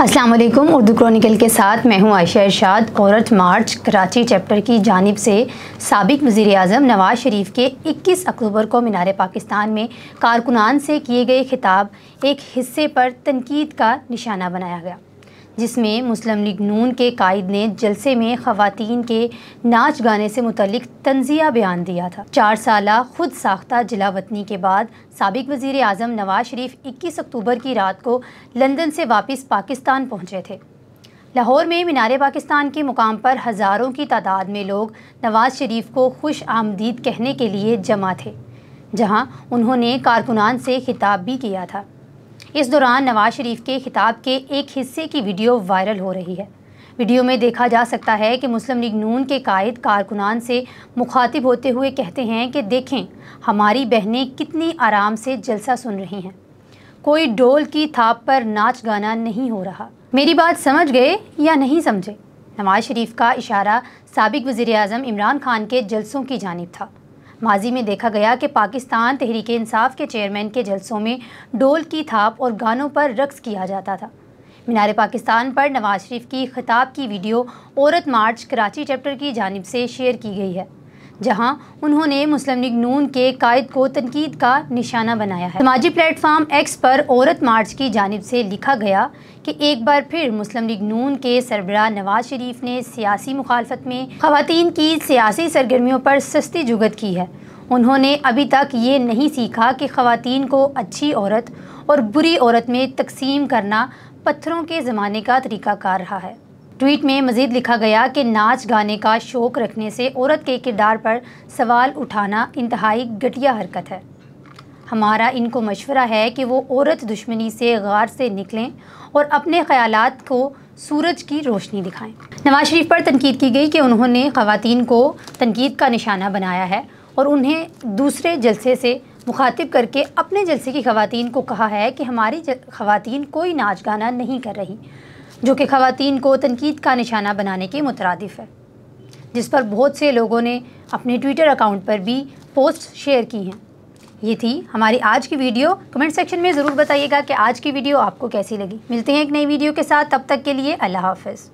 अस्सलाम वालेकुम। उर्दू क्रॉनिकल के साथ मैं हूं आयशा इरशाद। औरत मार्च कराची चैप्टर की जानिब से साबिक वज़ीर आज़म नवाज़ शरीफ के 21 अक्टूबर को मीनार पाकिस्तान में कारकुनान से किए गए खिताब एक हिस्से पर तनकीद का निशाना बनाया गया, जिसमें मुस्लिम लीग नून के कायद ने जलसे में ख़वातीन के नाच गाने से मुतल्लिक तंज़िया बयान दिया था। 4 साला खुद साख्ता जिला वतनी के बाद साबिक वज़ीर आज़म नवाज़ शरीफ 21 अक्टूबर की रात को लंदन से वापस पाकिस्तान पहुँचे थे। लाहौर में मीनार पाकिस्तान के मुकाम पर हज़ारों की तादाद में लोग नवाज़ शरीफ को खुश आमदीद कहने के लिए जमा थे, जहाँ उन्होंने कारकुनान से खिताब भी किया था। इस दौरान नवाज़ शरीफ के खिताब के एक हिस्से की वीडियो वायरल हो रही है। वीडियो में देखा जा सकता है कि मुस्लिम लीग नून के कायद कारकुनान से मुखातिब होते हुए कहते हैं कि देखें, हमारी बहनें कितनी आराम से जलसा सुन रही हैं, कोई डोल की थाप पर नाच गाना नहीं हो रहा। मेरी बात समझ गए या नहीं समझे? नवाज़ शरीफ का इशारा साबिक वज़ीर आज़म इमरान खान के जलसों की जानिब था। माजी में देखा गया कि पाकिस्तान तहरीक इंसाफ के चेयरमैन के जलसों में डोल की थाप और गानों पर रक्स किया जाता था। मीनार पाकिस्तान पर नवाज़ शरीफ की खिताब की वीडियो औरत मार्च कराची चैप्टर की जानिब से शेयर की गई है, जहां उन्होंने मुस्लिम लीग नून के कायद को तनकीद का निशाना बनाया है। समाजी प्लेटफार्म एक्स पर औरत मार्च की जानिब से लिखा गया कि एक बार फिर मुस्लिम लीग नून के सरबराह नवाज़ शरीफ ने सियासी मुखालफत में ख़वातीन की सियासी सरगर्मियों पर सस्ती जुगत की है। उन्होंने अभी तक ये नहीं सीखा कि ख़वातीन को अच्छी औरत और बुरी औरत में तकसीम करना पत्थरों के ज़माने का तरीक़ाकार रहा है। ट्वीट में मज़ीद लिखा गया कि नाच गाने का शौक़ रखने से औरत के किरदार पर सवाल उठाना इंतहाई घटिया हरकत है। हमारा इनको मशवरा है कि वो औरत दुश्मनी से गार से निकलें और अपने ख़यालात को सूरज की रोशनी दिखाएं। नवाज़ शरीफ पर तनकीद की गई कि उन्होंने ख़वातीन को तनकीद का निशाना बनाया है और उन्हें दूसरे जलसे से मुखातिब करके अपने जलसे की ख़वातीन को कहा है कि हमारी ख़वातीन कोई नाच गाना नहीं कर रही, जो कि ख़वातीन को तनकीद का निशाना बनाने के मुतरादिफ है, जिस पर बहुत से लोगों ने अपने ट्विटर अकाउंट पर भी पोस्ट शेयर की हैं। ये थी हमारी आज की वीडियो। कमेंट सेक्शन में ज़रूर बताइएगा कि आज की वीडियो आपको कैसी लगी। मिलते हैं एक नई वीडियो के साथ, तब तक के लिए अल्लाह हाफ़िज़।